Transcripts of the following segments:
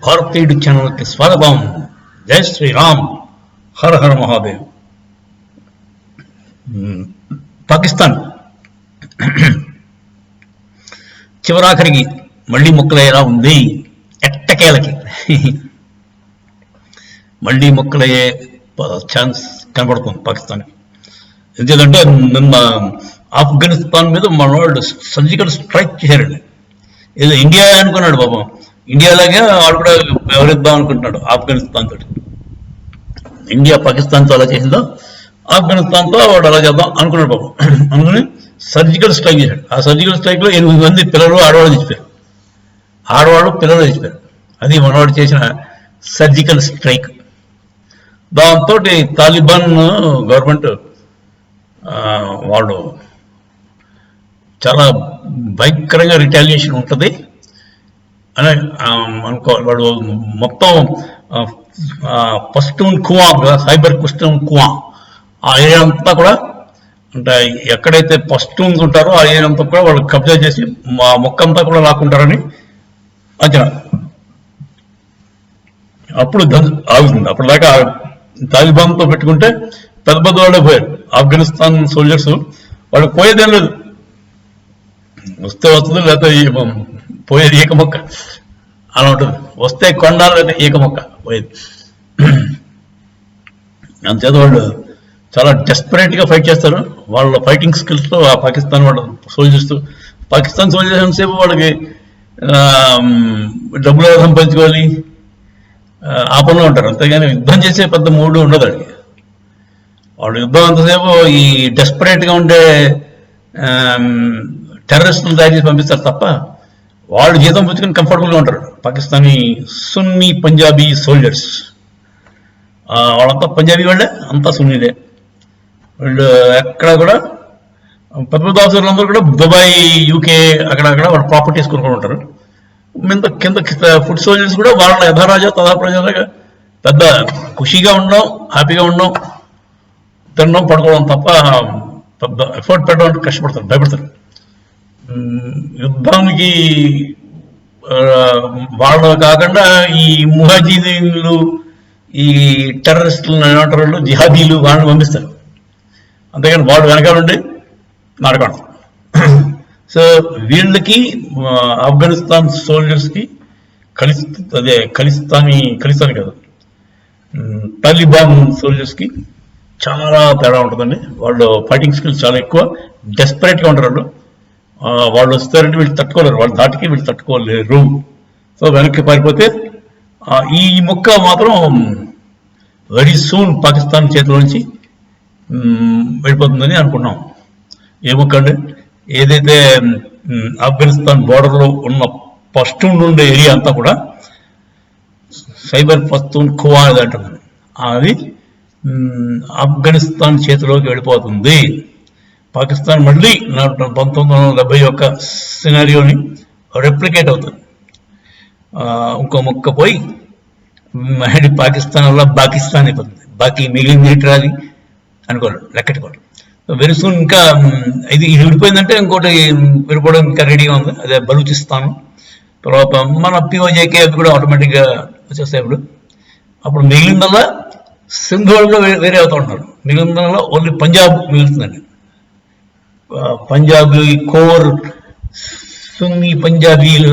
భారతీయుడు ఛానల్కి స్వాగతం. జై శ్రీరామ్, హర హర మహాదేవ్. పాకిస్తాన్ చివరాఖరికి మళ్ళీ మొక్కలయ్యేలా ఉంది. ఎట్టకేలకి మళ్ళీ మొక్కలయ్యే ఛాన్స్ కనబడుతుంది పాకిస్తాన్కి. ఎందుకంటే నిన్న ఆఫ్ఘనిస్తాన్ మీద మన వాళ్ళు సర్జికల్ స్ట్రైక్ చేశారండి. ఏదో ఇండియా అనుకున్నాడు పాపం, ఇండియాలాగే వాడు కూడా వ్యవహరిద్దాం అనుకుంటున్నాడు ఆఫ్ఘనిస్తాన్ తోటి. ఇండియా పాకిస్తాన్తో అలా చేసిందో ఆఫ్ఘనిస్తాన్తో వాడు అలా చేద్దాం అనుకున్నాడు పాపం. అనుకుని సర్జికల్ స్ట్రైక్ చేశాడు. ఆ సర్జికల్ స్ట్రైక్లో 8 మంది పిల్లలు ఆడవాళ్ళు చచ్చిపోయారు. ఆడవాళ్ళు పిల్లలు చచ్చిపోయారు. అది మనవాడు చేసిన సర్జికల్ స్ట్రైక్. దాంతో తాలిబాన్ గవర్నమెంట్ వాళ్ళు చాలా భయంకరంగా రిటాలియేషన్ ఉంటుంది అని అనుకోవాలి. వాడు మొత్తం పష్తూన్ ఖువా, సైబర్ పష్తూన్ ఖువా ఆ ఏరియా అంతా కూడా అంటే ఎక్కడైతే పష్తూన్స్ ఉంటారో ఆ ఏరియా అంతా కూడా వాళ్ళు కబ్జా చేసి మా మొక్క అంతా కూడా లాక్కుంటారని అంచనా. అప్పుడు ఆగుతుంది. అప్పటిదాకా తాలిబాన్తో పెట్టుకుంటే పెద్ద పెద్ద వాళ్ళే పోయారు. ఆఫ్ఘనిస్తాన్ సోల్జర్స్ వాళ్ళు పోయేదేం లేదు, వస్తే వస్తుంది లేకపోతే పోయేది ఏక మొక్క అలా ఉంటుంది. వస్తే కొండ లేదా ఏక మొక్క పోయేది. అంతేత వాళ్ళు చాలా డెస్పరేట్గా ఫైట్ చేస్తారు. వాళ్ళ ఫైటింగ్ స్కిల్స్తో ఆ పాకిస్తాన్ వాళ్ళ సోల్జర్స్, పాకిస్తాన్ సోల్జర్స్ సేపు వాళ్ళకి డబ్బులు సంపాదించుకోవాలి ఆ పనిలో ఉంటారు. అంతేగాని యుద్ధం చేసే పెద్ద మూడు ఉండదు వాళ్ళకి. వాళ్ళు యుద్ధం అంతసేపు ఈ డెస్పరేట్గా ఉండే టెర్రరిస్టులు తయారు చేసి పంపిస్తారు తప్ప వాళ్ళు జీతం పుచ్చుకొని కంఫర్టబుల్గా ఉంటారు. పాకిస్తానీ సున్నీ పంజాబీ సోల్జర్స్ వాళ్ళంతా పంజాబీ వాళ్ళే, అంతా సున్నీదే. వాళ్ళు ఎక్కడ కూడా పెద్ద పెద్ద ఆఫీసర్లందరూ కూడా దుబాయ్, యూకే అక్కడక్కడ వాళ్ళ ప్రాపర్టీస్ కొనుక్కొని ఉంటారు. కింద ఫుడ్ సోల్జర్స్ కూడా వాళ్ళ యథారాజా తదా ప్రజలుగా పెద్ద ఖుషీగా ఉండడం, హ్యాపీగా ఉండడం, తినడం, పడుకోవడం తప్ప పెద్ద ఎఫర్ట్ పెట్టడం కష్టపడతారు, భయపడతారు. యుద్ధానికి వాళ్ళు కాకుండా ఈ ముహాజీదీన్లు, ఈ టెర్రరిస్టులు ఏమంటారు వాళ్ళు, జిహాదీలు, వాళ్ళని పంపిస్తారు. అంతేగాని వాడు వెనకాలండి నాటకాడు. సో వీళ్ళకి ఆఫ్ఘనిస్తాన్ సోల్జర్స్కి ఖలిస్తానీ కాదు, తాలిబాన్ సోల్జర్స్కి చాలా తేడా ఉంటుందండి. వాళ్ళు ఫైటింగ్ స్కిల్స్ చాలా ఎక్కువ, డెస్పరేట్గా ఉంటారు. వాళ్ళు వస్తారంటే వీళ్ళు తట్టుకోలేరు, వాళ్ళ దాటికి వీళ్ళు తట్టుకోలేరు. సో వెనక్కి పారిపోతే ఈ మొక్క మాత్రం వెరీ సూన్ పాకిస్తాన్ చేతిలో నుంచి వెళ్ళిపోతుందని అనుకున్నాం. ఏ మొక్క అంటే ఏదైతే ఆఫ్ఘనిస్తాన్ బోర్డర్లో ఉన్న పష్తూన్ ఉండే ఏరియా అంతా కూడా సైబర్ పష్తూన్ ఖువా అనేది అంటుంది. అది ఆఫ్ఘనిస్తాన్ చేతిలోకి వెళ్ళిపోతుంది. పాకిస్తాన్ మళ్ళీ 1971 సినారియోని రెప్లికేట్ అవుతుంది. ఇంకో మొక్క పోయి మళ్ళీ పాకిస్తాన్ వల్ల పాకిస్తాన్ అయిపోతుంది. బాకీ మిగిలింది ఏంటి అది అనుకోరు, లెక్కెట్టుకోరు. వెరీ సూన్ ఇంకా ఇది విడిపోయిందంటే ఇంకోటి విడిపోవడం ఇంకా రెడీగా ఉంది. అదే బలూచిస్తాన్, తర్వాత మన పిఓజేకే అది కూడా ఆటోమేటిక్గా వచ్చేస్తాయి. అప్పుడు మిగిలిందల్లా సింధు వాళ్ళు వేరే అవుతూ ఉంటారు. మిగిలిందల్లా ఓన్లీ పంజాబ్ మిగులుతుందండి. పంజాబీ కోర్ సున్నీ పంజాబీలు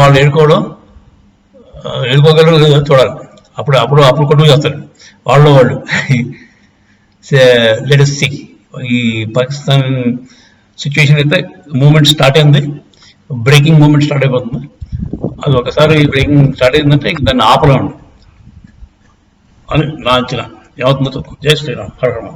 వాళ్ళు ఎడుకోగలరు చూడాలి. అప్పుడు కొట్టుకు చేస్తారు వాళ్ళు. Let us see. ఈ పాకిస్తాన్ సిచ్యువేషన్ అయితే మూమెంట్ స్టార్ట్ అయింది, బ్రేకింగ్ మూమెంట్ స్టార్ట్ అయిపోతుంది. అది ఒకసారి బ్రేకింగ్ స్టార్ట్ అయిందంటే దాన్ని ఆపలేము అని నా అంచనా. ఏమవుతుందో చూద్దాం. జై శ్రీరామ్, హర హర.